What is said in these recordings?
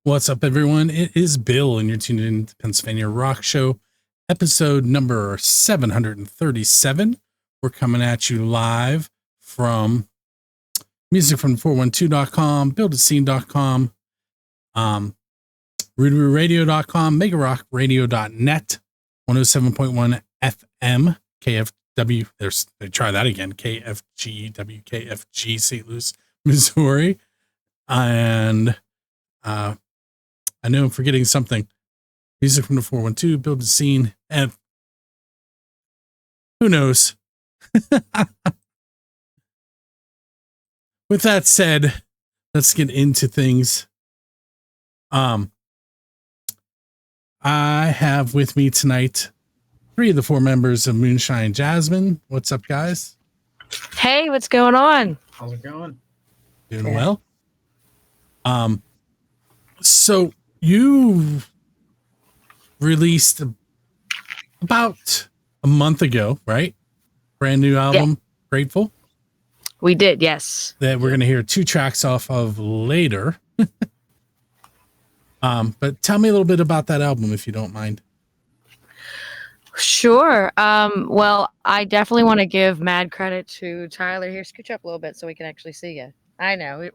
What's up, everyone? It is Bill, and you're tuned in to Pennsylvania Rock Show, episode number 737. We're coming at you live from musicfrom412.com, buildascene.com, RootarooRadio.com, megarockradio.net, 107.1 FM, KFW. They try that again, KFG, WKFG, St. Louis, Missouri. And I know I'm forgetting something. Music from the 412, Build a Scene, and who knows? With that said, let's get into things. I have with me tonight 3 of the 4 members of Moonshine Jasmine. What's up, guys? Hey, what's going on? How's it going? Doing well. So you released about a month ago, right? Brand new album, yeah. Grateful. We did, yes. That we're going to hear 2 tracks off of later. But tell me a little bit about that album, if you don't mind. Sure. Well, I definitely want to give mad credit to Tyler. Here, scooch up a little bit so we can actually see you. I know.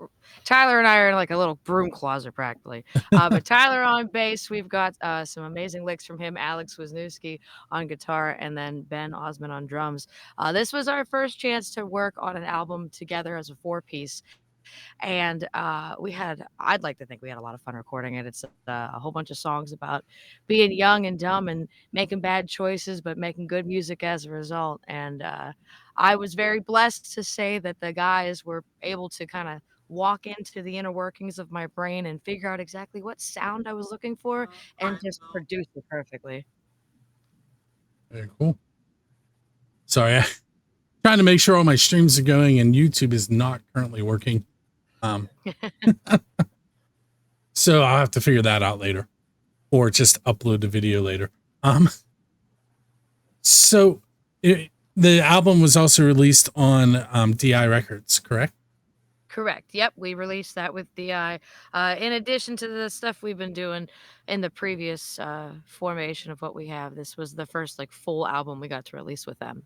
Tyler and I are in like a little broom closet practically. But Tyler on bass, we've got some amazing licks from him, Alex Wisniewski on guitar, and then Ben Osmond on drums. This was our first chance to work on an album together as a 4-piece. And I'd like to think we had a lot of fun recording it. It's a whole bunch of songs about being young and dumb and making bad choices, but making good music as a result. And I was very blessed to say that the guys were able to kind of walk into the inner workings of my brain and figure out exactly what sound I was looking for and just produce it perfectly. Very cool. Sorry, I'm trying to make sure all my streams are going and YouTube is not currently working. So I'll have to figure that out later, or just upload the video later. So the album was also released on DI Records, correct? Correct. Yep, we released that with DI. In addition to the stuff we've been doing in the previous formation of what we have, this was the first like full album we got to release with them.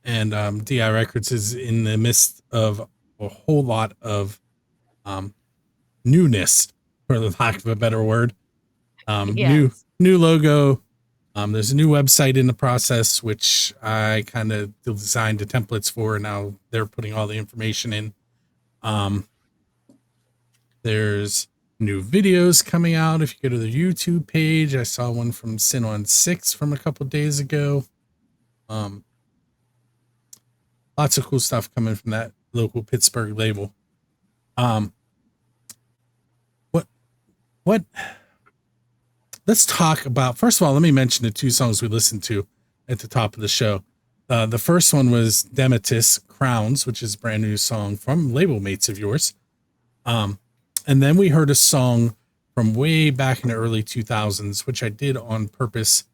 And DI Records is in the midst of a whole lot of newness, for the lack of a better word. Yes. New logo. There's a new website in the process, which I kind of designed the templates for. And now they're putting all the information in. There's new videos coming out. If you go to the YouTube page, I saw one from Sin on 6 from a couple days ago. Lots of cool stuff coming from that local Pittsburgh label. What? Let's talk about, first of all, let me mention the 2 songs we listened to at the top of the show. The first one was Dematis Crowns, which is a brand new song from label mates of yours. And then we heard a song from way back in the early 2000s, which I did on purpose.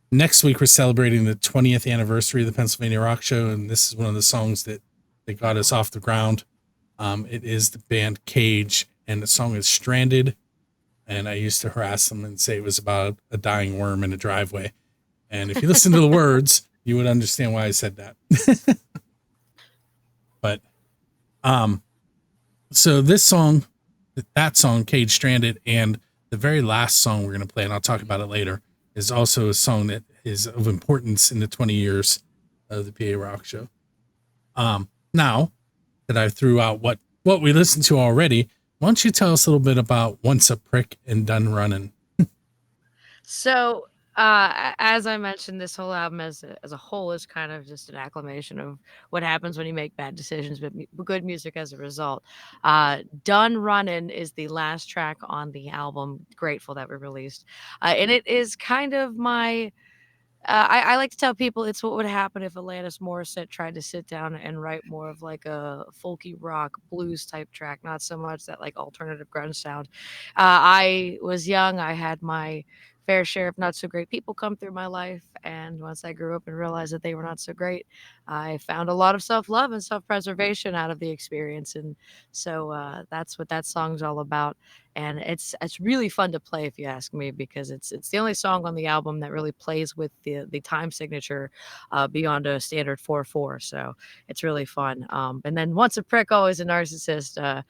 Next week, we're celebrating the 20th anniversary of the Pennsylvania Rock Show, and this is one of the songs that got us off the ground. It is the band Cage, and the song is Stranded. And I used to harass them and say it was about a dying worm in a driveway. And if you listen to the words, you would understand why I said that. But, so this song, that song, Cage Stranded, and the very last song we're going to play, and I'll talk about it later, is also a song that is of importance in the 20 years of the PA Rock Show. Now that I threw out what we listened to already, why don't you tell us a little bit about Once a Prick and Done Running? So, as I mentioned, this whole album as a whole is kind of just an acclamation of what happens when you make bad decisions, but good music as a result. Done Running is the last track on the album, Grateful, that we released. And it is kind of my... I like to tell people it's what would happen if Alanis Morissette tried to sit down and write more of like a folky rock blues type track, not so much that like alternative grunge sound. I was young. I had my fair share of not so great people come through my life. And once I grew up and realized that they were not so great, I found a lot of self love and self preservation out of the experience. And so that's what that song's all about. And it's really fun to play, if you ask me, because it's the only song on the album that really plays with the time signature beyond a standard 4/4. So it's really fun. And then once a prick, always a narcissist.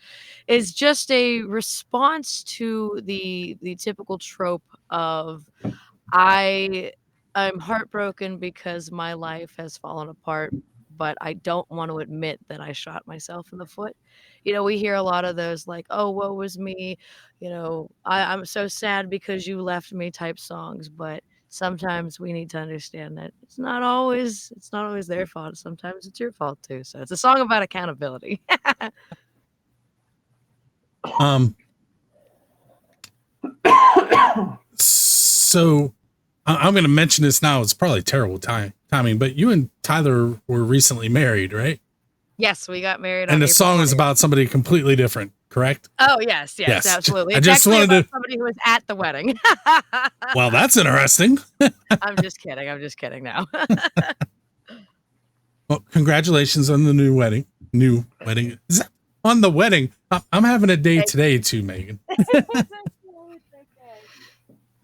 Is just a response to the typical trope of I I'm heartbroken because my life has fallen apart, but I don't want to admit that I shot myself in the foot. We hear a lot of those like, "Oh, woe was me," I'm so sad because you left me type songs, but sometimes we need to understand that it's not always their fault. Sometimes it's your fault too. So it's a song about accountability. Um, so I'm going to mention this now. It's probably terrible timing, but you and Tyler were recently married, right? Yes, we got married on And the April song is 20th. about somebody completely different, correct? Oh, yes, Yes. absolutely. I It's just actually wanted about to. somebody who was at the wedding. Well, that's interesting. I'm just kidding now. Well, congratulations on the new wedding. New wedding. Is that on the wedding? I'm having a day today too, Megan.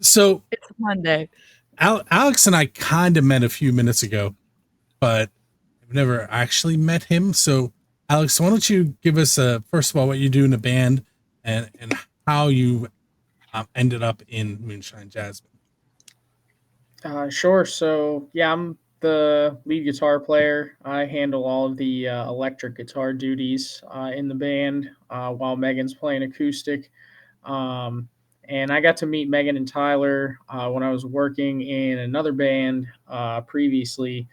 So It's Monday. Alex and I kind of met a few minutes ago, but I've never actually met him. So Alex, why don't you give us first of all what you do in the band and how you ended up in Moonshine Jasmine. Sure. So, yeah, I'm the lead guitar player. I handle all of the electric guitar duties in the band while Megan's playing acoustic. Um, and I got to meet Megan and Tyler when I was working in another band previously.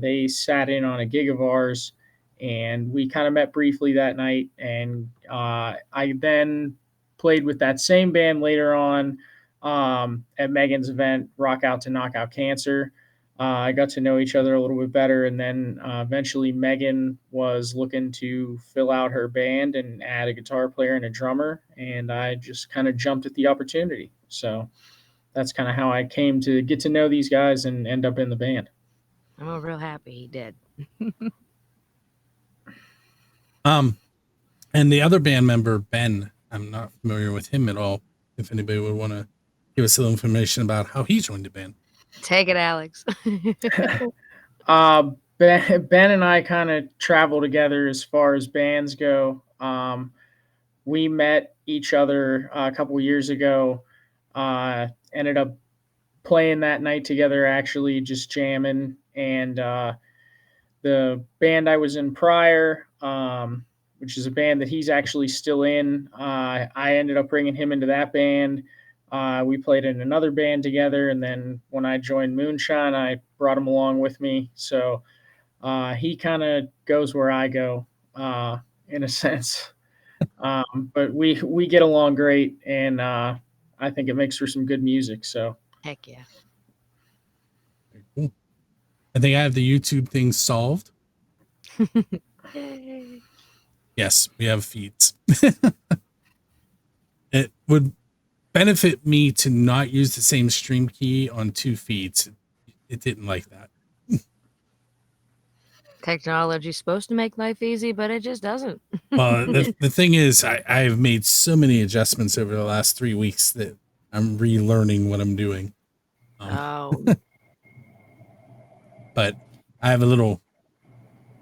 They sat in on a gig of ours, and we kind of met briefly that night. And I then played with that same band later on at Megan's event, Rock Out to Knock Out Cancer. I got to know each other a little bit better, and then eventually Megan was looking to fill out her band and add a guitar player and a drummer, and I just kind of jumped at the opportunity. So that's kind of how I came to get to know these guys and end up in the band. I'm real happy he did. And the other band member, Ben, I'm not familiar with him at all. If anybody would want to give us a little information about how he joined the band. Take it, Alex. Ben and I kind of travel together as far as bands go. We met each other a couple years ago. Ended up playing that night together, actually, just jamming. And the band I was in prior, which is a band that he's actually still in, I ended up bringing him into that band. We played in another band together, and then when I joined Moonshine, I brought him along with me. So he kind of goes where I go, in a sense. But we get along great, and I think it makes for some good music. So Heck yeah. Very cool. I think I have the YouTube thing solved. Yay. Yes, we have feeds. It would benefit me to not use the same stream key on two feeds. It didn't like that. Technology's supposed to make life easy, but it just doesn't. The thing is, I've made so many adjustments over the last 3 weeks that I'm relearning what I'm doing. Oh, But I have a little.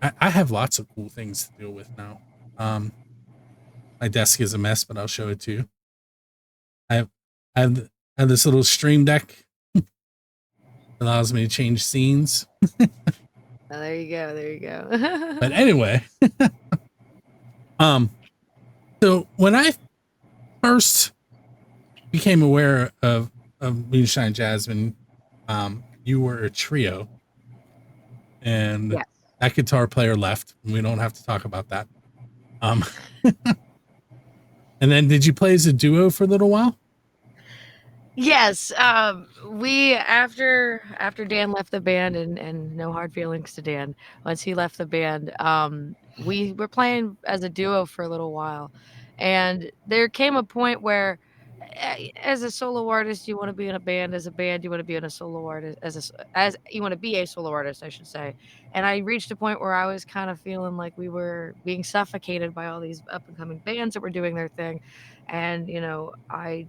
I have lots of cool things to deal with now. My desk is a mess, but I'll show it to you. I have this little stream deck. Allows me to change scenes. oh, there you go. But anyway, so when I first became aware of Moonshine Jasmine, you were a trio, and Yes. that guitar player left. And we don't have to talk about that. And then did you play as a duo for a little while? Yes, we after Dan left the band, and no hard feelings to Dan. Once he left the band, we were playing as a duo for a little while, and there came a point where as a solo artist, you want to be in a band. As a band, you want to be in a solo artist. As you want to be a solo artist, I should say. And I reached a point where I was kind of feeling like we were being suffocated by all these up and coming bands that were doing their thing, and I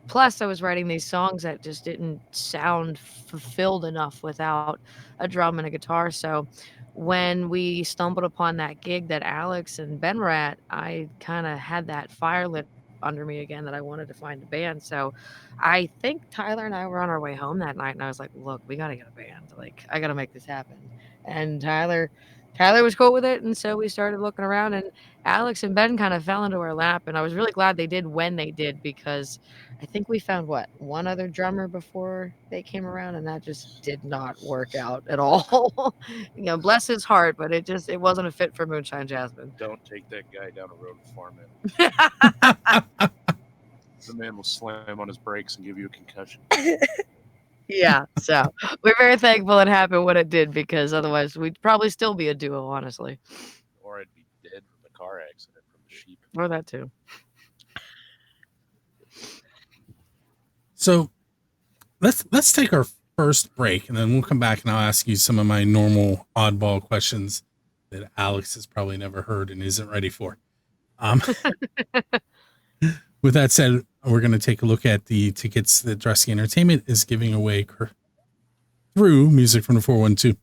plus I was writing these songs that just didn't sound fulfilled enough without a drum and a guitar. So when we stumbled upon that gig that Alex and Ben were at, I kind of had that fire lit under me again that I wanted to find a band. So I think Tyler and I were on our way home that night, and I was like, "Look, we got to get a band. Like, I got to make this happen." And Tyler was cool with it, and so we started looking around, and Alex and Ben kind of fell into our lap, and I was really glad they did when they did, because I think we found one other drummer before they came around, and that just did not work out at all. Bless his heart, but it wasn't a fit for Moonshine Jasmine. Don't take that guy down a road with farming. The man will slam on his brakes and give you a concussion. Yeah, so we're very thankful it happened when it did, because otherwise we'd probably still be a duo, honestly. Or I'd be dead from a car accident from the sheep. Or that too. So let's take our first break, and then we'll come back and I'll ask you some of my normal oddball questions that Alex has probably never heard and isn't ready for. With that said, we're going to take a look at the tickets that Wisniewski Entertainment is giving away through Music from the 412.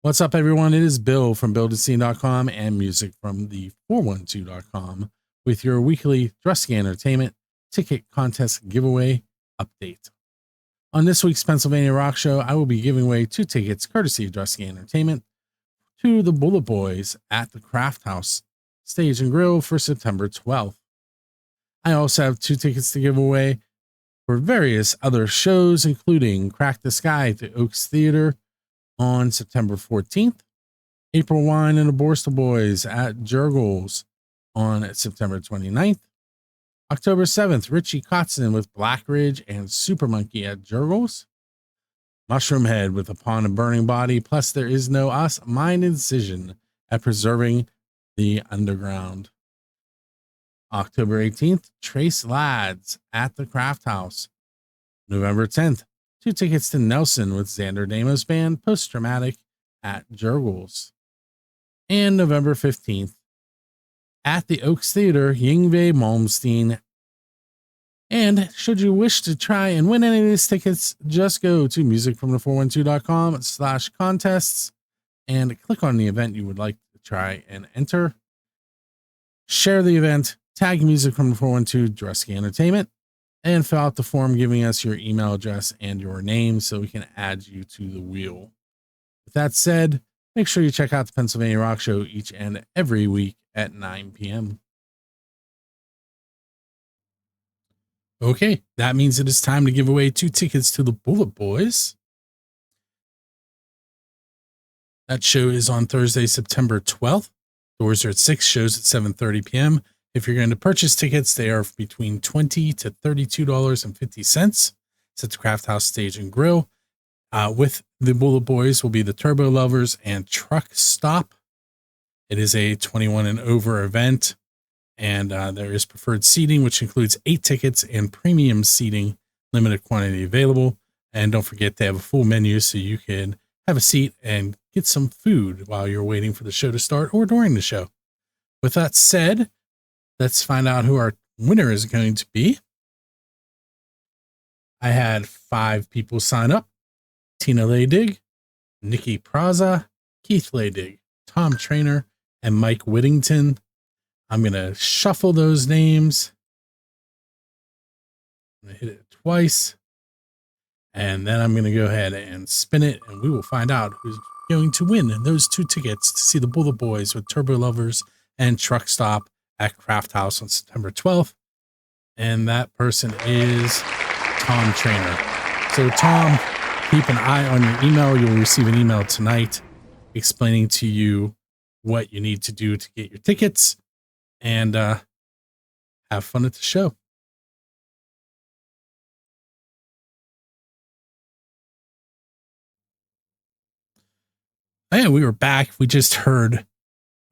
What's up, everyone? It is Bill from BuildAScene.com and Music from the 412.com with your weekly Wisniewski Entertainment ticket contest giveaway update. On this week's Pennsylvania Rock Show, I will be giving away 2 tickets courtesy of Wisniewski Entertainment to the Bullet Boys at the Craft House Stage and Grill for September 12th. I also have 2 tickets to give away for various other shows, including Crack the Sky at the Oaks Theater on September 14th, April Wine and the Borstal Boys at Jurgles on September 29th, October 7th, Richie Kotzen with Black Ridge and Super Monkey at Jurgles, Mushroom Head with Upon a Burning Body, plus There Is No Us, Mind Incision at Preserving the Underground. October 18th, Trace Lads at the Craft House. November 10th, 2 tickets to Nelson with Xander Damos Band, Post Dramatic at Jurgles. And November 15th, at the Oaks Theater, Yngwie Malmsteen. And should you wish to try and win any of these tickets, just go to musicfromthe412.com/contests and click on the event you would like to try and enter. Share the event, tag Music from the 412 Wisniewski Entertainment, and fill out the form giving us your email address and your name so we can add you to the wheel. With that said, make sure you check out the Pennsylvania Rock Show each and every week at 9 p.m. Okay, that means it is time to give away 2 tickets to the Bullet Boys. That show is on Thursday, September 12th. Doors are at 6, shows at 7:30 p.m. If you're going to purchase tickets, they are between $20 to $32.50. It's at the Craft House Stage and Grill. With the Bullet Boys will be the Turbo Lovers and Truck Stop. It is a 21 and over event, and there is preferred seating, which includes 8 tickets and premium seating, limited quantity available. And don't forget, they have a full menu so you can have a seat and get some food while you're waiting for the show to start or during the show. With that said, let's find out who our winner is going to be. I had 5 people sign up: Tina Leydig, Nikki Praza, Keith Leydig, Tom Trainer, and Mike Whittington. I'm going to shuffle those names. I'm going to hit it twice. And then I'm going to go ahead and spin it, and we will find out who's going to win those 2 tickets to see the Bullet Boys with Turbo Lovers and Truck Stop at Craft House on September 12th. And that person is Tom Trainer. So Tom, keep an eye on your email. You'll receive an email tonight explaining to you what you need to do to get your tickets, and have fun at the show. Oh, yeah, we were back. We just heard,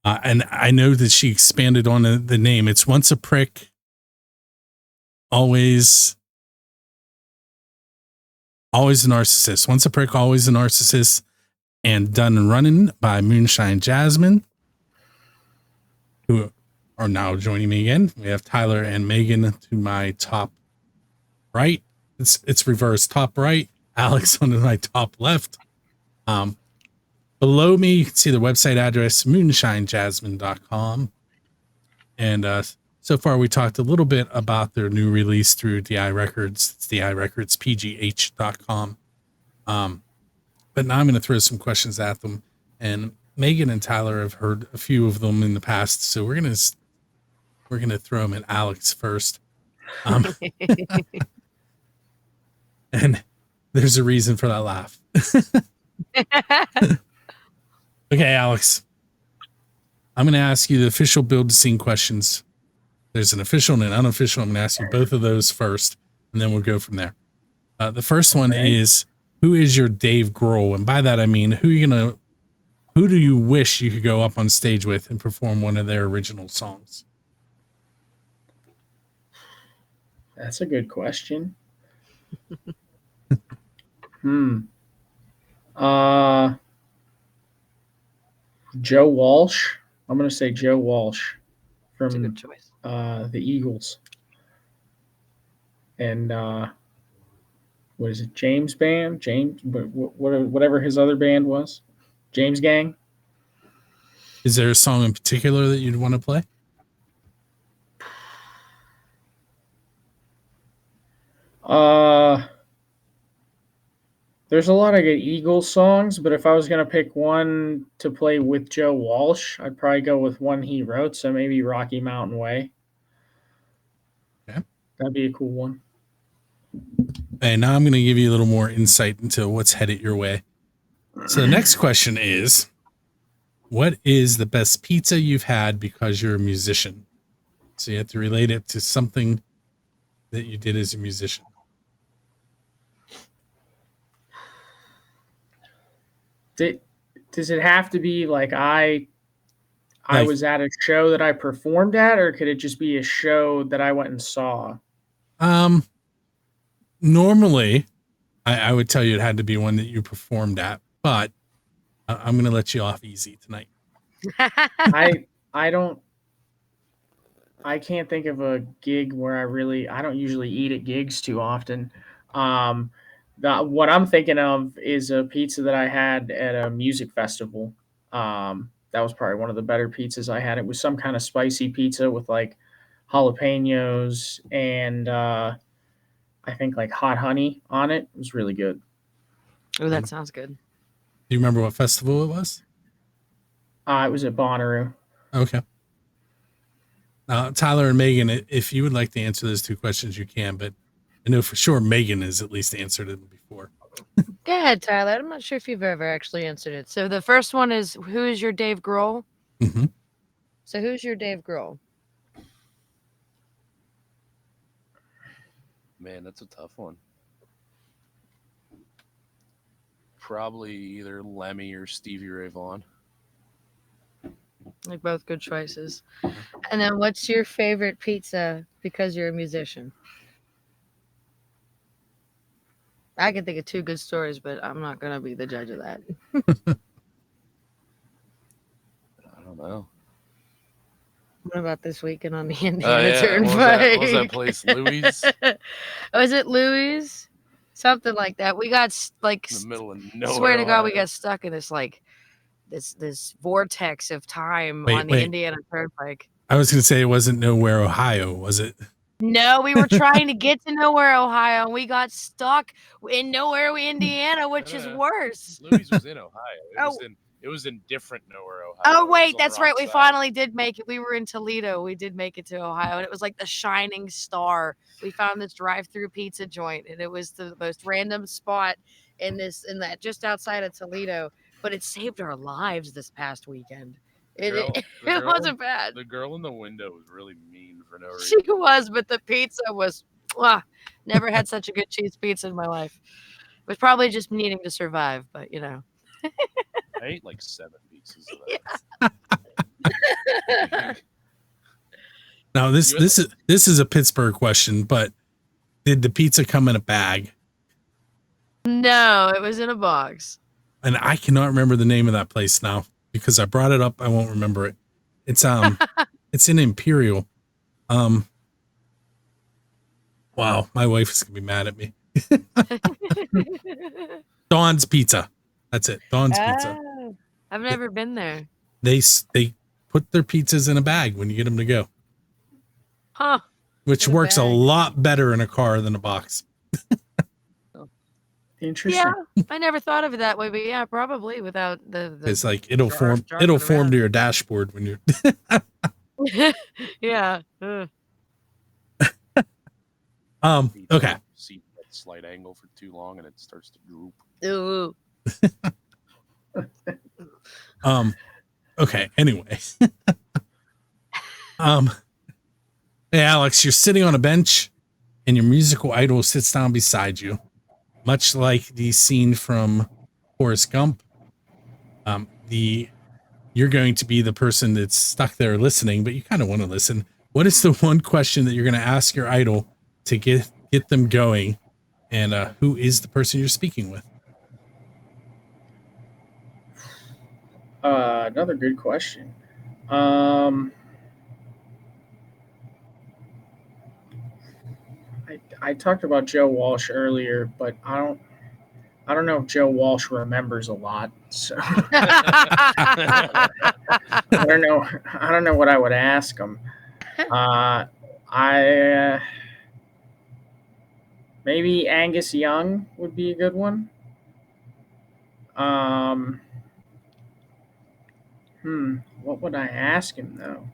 and I know that she expanded on the name. It's Once a Prick, Always a Narcissist. Once a Prick, Always a Narcissist, and Done and Running by Moonshine Jasmine, who are now joining me again. We have Tyler and Megan to my top right. It's reversed, top right. Alex on my top left. Below me, you can see the website address, moonshinejasmine.com. And so far, we talked a little bit about their new release through DI Records. It's DI Records, pgh.com. But now I'm going to throw some questions at them. And Megan and Tyler have heard a few of them in the past, so we're going to throw them at Alex first. And there's a reason for that laugh. Okay, Alex. I'm going to ask you the official build to scene questions. There's an official and an unofficial. I'm going to ask you both of those first, and then we'll go from there. The first one is, who is your Dave Grohl? And by that, I mean, who do you wish you could go up on stage with and perform one of their original songs? That's a good question. Joe Walsh. I'm going to say Joe Walsh That's a from good choice. the Eagles. And what is it? James Band? James, whatever his other band was. James Gang. Is there a song in particular that you'd want to play? There's a lot of good Eagles songs, but if I was going to pick one to play with Joe Walsh, I'd probably go with one he wrote, so maybe Rocky Mountain Way. Okay. That'd be a cool one. And now I'm going to give you a little more insight into what's headed your way. So the next question is, what is the best pizza you've had because you're a musician? So you have to relate it to something that you did as a musician. Does it have to be like I was at a show that I performed at, or could it just be a show that I went and saw? Normally, I would tell you it had to be one that you performed at, but I'm going to let you off easy tonight. I can't think of a gig where I don't usually eat at gigs too often. What I'm thinking of is a pizza that I had at a music festival. That was probably one of the better pizzas I had. It was some kind of spicy pizza with like jalapenos and I think like hot honey on it. It was really good. Oh, that sounds good. Do you remember what festival it was? It was at Bonnaroo. Okay. Tyler and Megan, if you would like to answer those two questions, you can, but I know for sure Megan has at least answered it before. Go ahead, Tyler. I'm not sure if you've ever actually answered it. So the first one is, who is your Dave Grohl? Mm-hmm. So who's your Dave Grohl? Man, that's a tough one. Probably either Lemmy or Stevie Ray Vaughan. Like both good choices. And then what's your favorite pizza because you're a musician? I can think of two good stories, but I'm not going to be the judge of that. I don't know. What about this weekend on the Indiana What Turnpike? was that place? Louis? Was it Louis? Something like that. We got like In the middle of nowhere. swear to God, we got stuck in this like this vortex of time on the Indiana Turnpike. I was going to say it wasn't Nowhere, Ohio, was it? No, we were trying to get to Nowhere, Ohio, and we got stuck in Nowhere, Indiana, which is worse. Louis was in Ohio. It was in different Nowhere, Ohio. Oh, wait, that's right. We finally did make it. We were in Toledo. We did make it to Ohio, and it was like the shining star. We found this drive-through pizza joint, and it was the most random spot in that just outside of Toledo, but it saved our lives this past weekend. It wasn't bad. The girl in the window was really mean for no reason. She was, but the pizza was, never had such a good cheese pizza in my life. It was probably just needing to survive, but you know. I ate like 7 pieces of that. Now this is a Pittsburgh question, but did the pizza come in a bag? No, it was in a box. And I cannot remember the name of that place now because I brought it up. I won't remember it. It's it's in Imperial. Wow, my wife is gonna be mad at me. Dawn's Pizza. That's it. Dawn's Pizza. I've never been there. They put their pizzas in a bag when you get them to go. Huh. Which works a lot better in a car than a box. Interesting. Yeah, I never thought of it that way, but yeah, probably without the it's like it'll form to your dashboard when you're yeah. Okay. See that slight angle for too long and it starts to droop. Ooh. Okay, anyway. Hey Alex, you're sitting on a bench and your musical idol sits down beside you. Much like the scene from Forrest Gump. You're going to be the person that's stuck there listening, but you kind of want to listen. What is the one question that you're going to ask your idol to get them going? And who is the person you're speaking with? Another good question. I talked about Joe Walsh earlier, but I don't know if Joe Walsh remembers a lot. So I don't know what I would ask him. Maybe Angus Young would be a good one. What would I ask him though?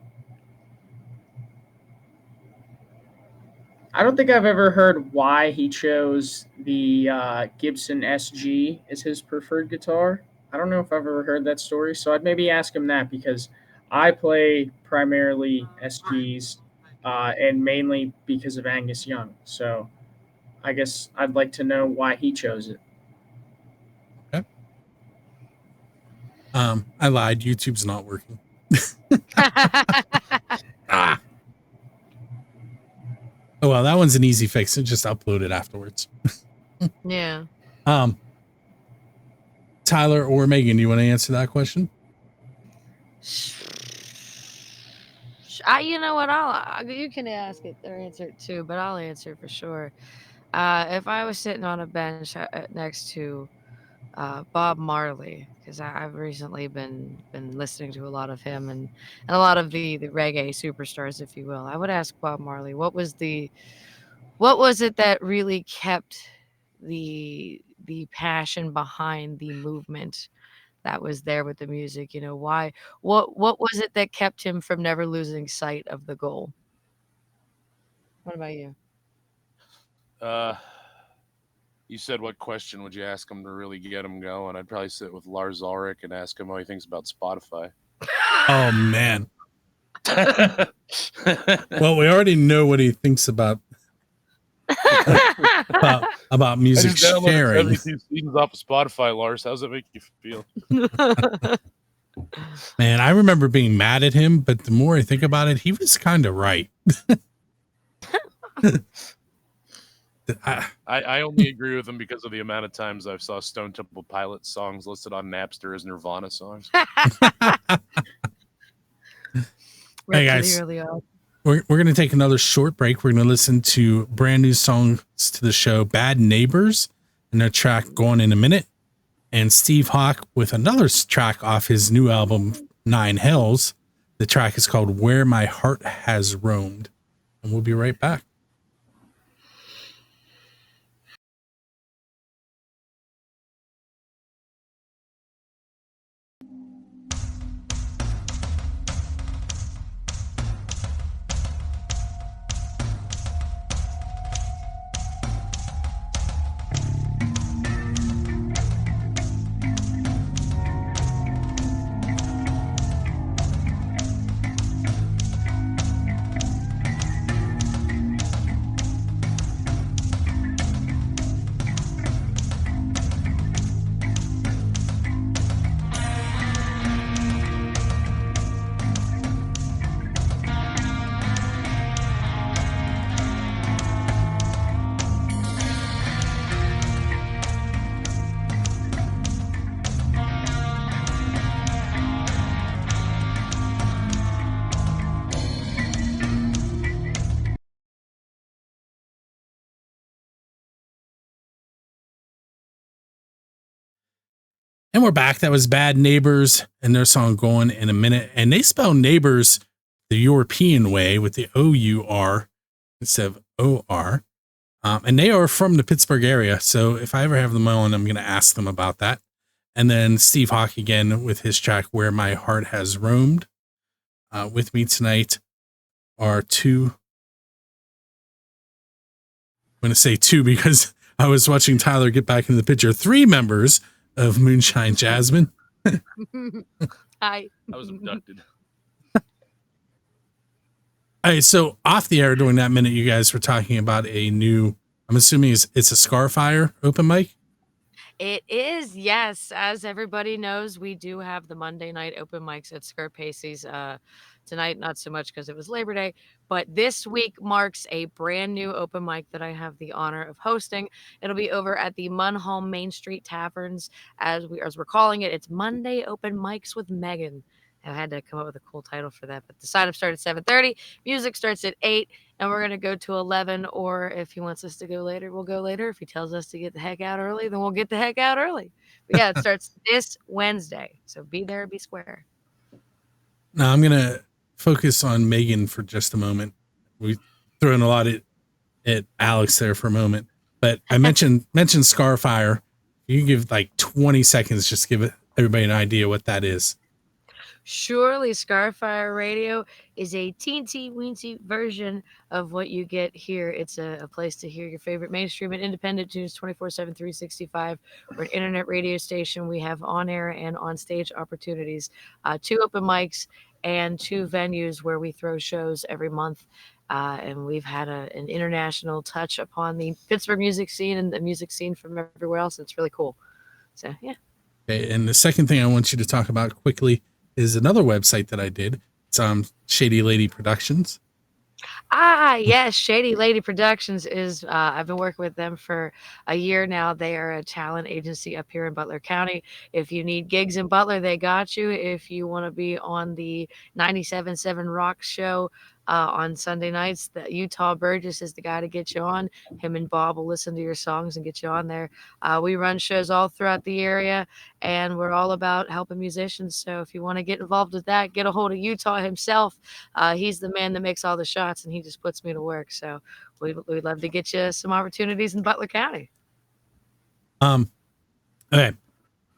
I don't think I've ever heard why he chose the Gibson SG as his preferred guitar. I don't know if I've ever heard that story, so I'd maybe ask him that because I play primarily SGs and mainly because of Angus Young. So I guess I'd like to know why he chose it. Okay. I lied. YouTube's not working. Oh, well, that one's an easy fix. Just upload it afterwards. Yeah. Tyler or Megan, do you want to answer that question? You know what? You can ask it or answer it too, but I'll answer for sure. If I was sitting on a bench next to Bob Marley, because I've recently been listening to a lot of him and a lot of the reggae superstars, if you will, I would ask Bob Marley, what was it that really kept the passion behind the movement that was there with the music? You know, why? What was it that kept him from never losing sight of the goal? What about you? You said what question would you ask him to really get him going? I'd probably sit with Lars Ulrich and ask him what he thinks about Spotify. Oh man. Well, we already know what he thinks about music sharing. 72 seasons off of Spotify, Lars. How's that make you feel? Man, I remember being mad at him, but the more I think about it, he was kind of right. I only agree with him because of the amount of times I've saw Stone Temple Pilots songs listed on Napster as Nirvana songs. Hey guys, we're going to take another short break. We're going to listen to brand new songs to the show, Bad Neighbors, and their track Going in a Minute, and Steve Hawk with another track off his new album, Nine Hells. The track is called Where My Heart Has Roamed, and we'll be right back. And we're back. That was Bad Neighbors and their song Going in a Minute. And they spell neighbors the European way with the O-U-R instead of O-R. And they are from the Pittsburgh area. So if I ever have them on, I'm going to ask them about that. And then Steve Hawk again with his track Where My Heart Has Roamed. With me tonight are two. I'm going to say two because I was watching Tyler get back into the picture. 3 members of Moonshine Jasmine. Hi. I was abducted. All right, so off the air during that minute, you guys were talking about a new, I'm assuming it's a Scarfire open mic? It is, yes. As everybody knows, we do have the Monday night open mics at Skirt Pacey's. Tonight, not so much because it was Labor Day, but this week marks a brand new open mic that I have the honor of hosting. It'll be over at the Munholm Main Street Taverns, as we're calling it. It's Monday Open Mics with Megan. I had to come up with a cool title for that, but the sign-up starts at 7:30. Music starts at 8, and we're going to go to 11, or if he wants us to go later, we'll go later. If he tells us to get the heck out early, then we'll get the heck out early. But yeah, it starts this Wednesday, so be there, be square. Now I'm going to focus on Megan for just a moment. We threw in a lot at Alex there for a moment, but I mentioned Scarfire. You can give like 20 seconds, just give everybody an idea what that is. Surely Scarfire Radio is a teensy-weensy version of what you get here. It's a place to hear your favorite mainstream and independent tunes 24/7, 365. We're an internet radio station. We have on-air and on-stage opportunities, 2 open mics, and 2 venues where we throw shows every month. And we've had an international touch upon the Pittsburgh music scene and the music scene from everywhere else. It's really cool. So, yeah. Okay, and the second thing I want you to talk about quickly is another website that I did. It's Shady Lady Productions. Yes, Shady Lady Productions is, I've been working with them for a year now. They are a talent agency up here in Butler County. If you need gigs in Butler, they got you. If you want to be on the 97.7 Rock show on Sunday nights, the Utah Burgess is the guy to get you on. Him and Bob will listen to your songs and get you on there. We run shows all throughout the area, and we're all about helping musicians. So if you want to get involved with that, get a hold of Utah himself. He's the man that makes all the shots, and he just puts me to work. So we'd love to get you some opportunities in Butler County. Okay.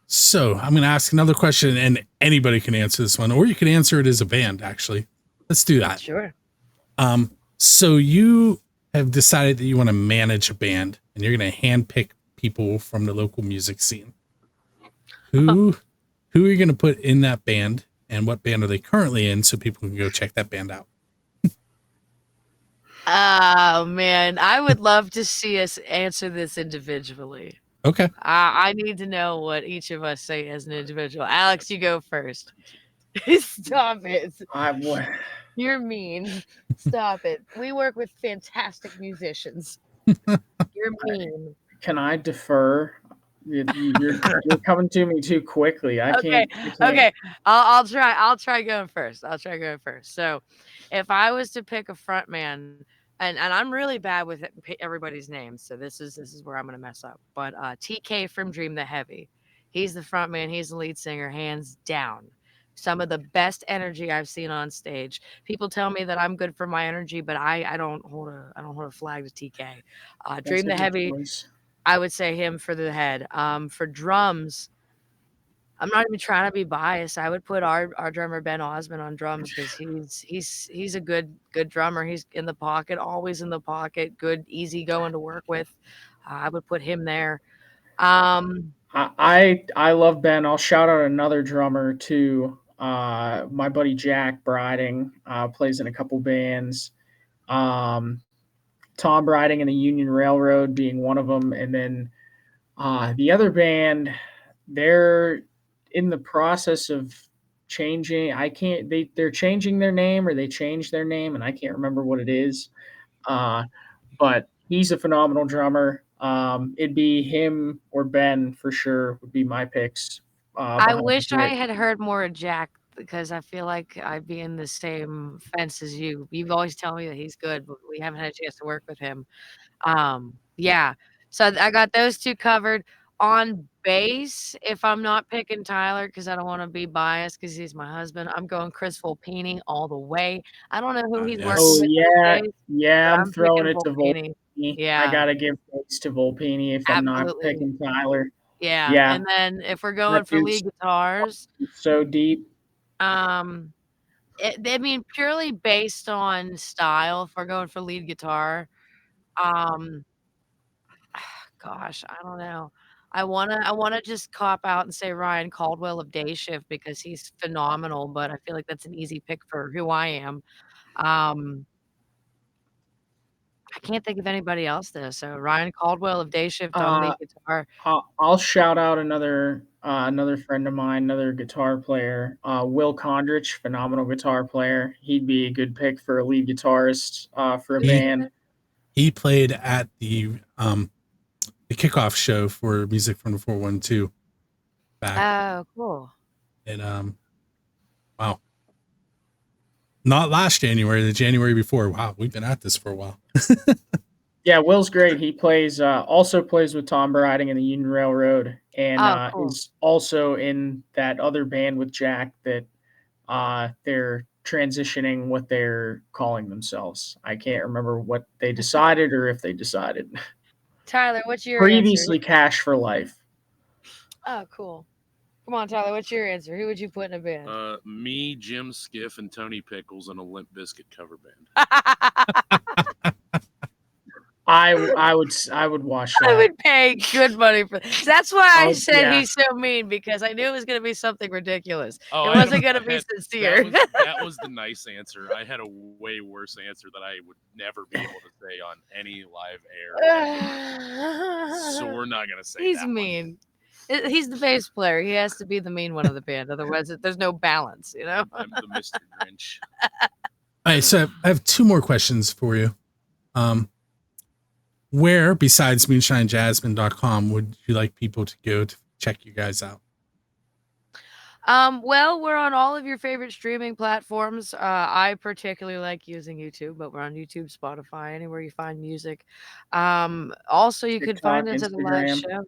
So I'm going to ask another question, and anybody can answer this one, or you can answer it as a band, actually. Let's do that. Sure. So you have decided that you want to manage a band, and you're going to handpick people from the local music scene. Who are you going to put in that band, and what band are they currently in, so people can go check that band out? Oh, man. I would love to see us answer this individually. Okay. I need to know what each of us say as an individual. Alex, you go first. Stop it. You're mean. Stop it. We work with fantastic musicians. You're mean. Can I defer? You're coming to me too quickly. I can't. Okay. I'll try going first. So if I was to pick a front man, and I'm really bad with everybody's names, so this is where I'm gonna mess up. But TK from Dream the Heavy, he's the front man. He's the lead singer, hands down. Some of the best energy I've seen on stage. People tell me that I'm good for my energy, but I don't hold a flag to TK. Dream the Heavy, I would say him for the head. For drums, I'm not even trying to be biased. I would put our drummer Ben Osmond on drums because he's a good drummer. He's in the pocket, always in the pocket, good, easy going to work with. I would put him there. I love Ben. I'll shout out another drummer too. My buddy Jack Briding plays in a couple bands. Tom Briding and the Union Railroad being one of them, and then the other band, they're in the process of changing. They're changing their name, or they changed their name, and I can't remember what it is. But he's a phenomenal drummer. It'd be him or Ben for sure would be my picks. I wish I had heard more of Jack because I feel like I'd be in the same fence as you. You've always told me that he's good, but we haven't had a chance to work with him. Yeah. So I got those two covered. On bass, if I'm not picking Tyler, because I don't want to be biased because he's my husband, I'm going Chris Volpini all the way. I don't know who he's Yes. working Oh with yeah, these days, yeah. but I'm I'm throwing picking it to Volpini. Volpini. I Yeah, gotta give thanks to Volpini if I'm not absolutely. picking Tyler. Yeah, Yeah, and then if we're going that for lead dude's guitars, so deep. um, I mean, purely based on style, if we're going for lead guitar, um, gosh, I don't know. I wanna just cop out and say Ryan Caldwell of Day Shift because he's phenomenal, but I feel like that's an easy pick for who I am. Um, I can't think of anybody else though, so Ryan Caldwell of Day Shift on Uh, lead guitar. I'll shout out another friend of mine, another guitar player, Will Condrich, phenomenal guitar player. He'd be a good pick for a lead guitarist for a Who's He band. he played at the kickoff show for Music from the 412 back. Oh, cool. And wow. Not last January, the January before. Wow, we've been at this for a while. Yeah, Will's great. He plays also plays with Tom Briding in the Union Railroad, and Oh, cool. is also in that other band with Jack that they're transitioning what they're calling themselves. I can't remember what they decided or if they decided. Tyler, what's your answer? Previously, Cash for Life. Oh, cool. Come on, Tyler, what's your answer? Who would you put in a band? Me, Jim Skiff, and Tony Pickles in a Limp Bizkit cover band. I would watch that. I would pay good money for that's why I Oh, said yeah. he's so mean because I knew it was gonna be something ridiculous. Oh, It I wasn't had- gonna I be had- sincere. That was the nice answer. I had a way worse answer that I would never be able to say on any live air. So we're not gonna say He's that one. mean. He's the bass player. He has to be the mean one of the band. Otherwise, there's no balance, you know? I'm the Mr. Grinch. All right, so I have two more questions for you. Where, besides moonshinejasmine.com, would you like people to go to check you guys out? Well, we're on all of your favorite streaming platforms. I particularly like using YouTube, but we're on YouTube, Spotify, anywhere you find music. Also, you could find TikTok, us at a live Instagram. show.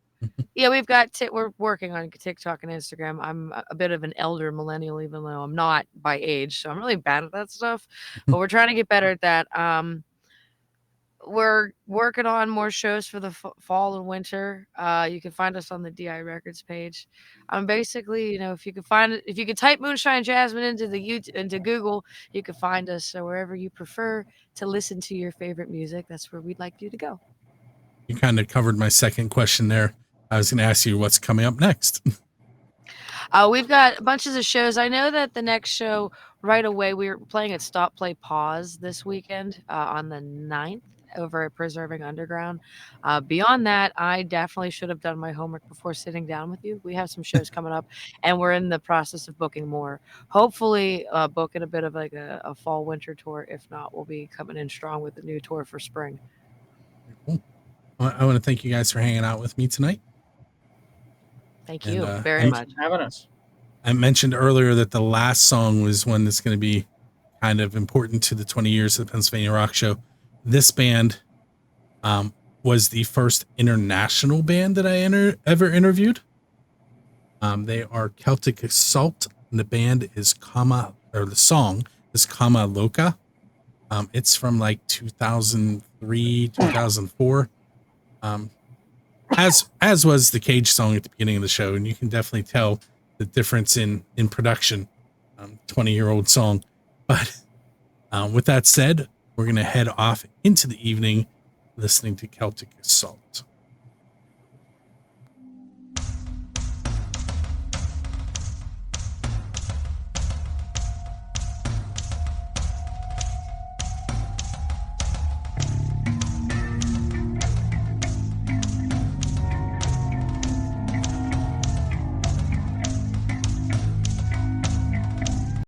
Yeah, we've got we're working on TikTok and Instagram. I'm a bit of an elder millennial, even though I'm not by age, so I'm really bad at that stuff. But we're trying to get better at that. We're working on more shows for the fall and winter. You can find us on the DI Records page. Basically, you know, if you could type Moonshine Jasmine into Google, you can find us. So wherever you prefer to listen to your favorite music, that's where we'd like you to go. You kind of covered my second question there. I was going to ask you what's coming up next. We've got bunches of shows. I know that the next show right away, we're playing at Stop Play Pause this weekend on the 9th over at Preserving Underground. Beyond that, I definitely should have done my homework before sitting down with you. We have some shows coming up, and we're in the process of booking more. Hopefully, booking a bit of like a fall winter tour. If not, we'll be coming in strong with a new tour for spring. Cool. I want to thank you guys for hanging out with me tonight. Thank And, you very much. Having us. I mentioned earlier that the last song was one that's going to be kind of important to the 20 years of the Pennsylvania Rock Show. This band was the first international band that I ever interviewed. They are Celtic Assault, and the band is the song is Kama Loka. It's from like 2003, 2004. As was the Cage song at the beginning of the show, and you can definitely tell the difference in production. 20-year-old song, but with that said, we're gonna head off into the evening listening to Celtic Assault.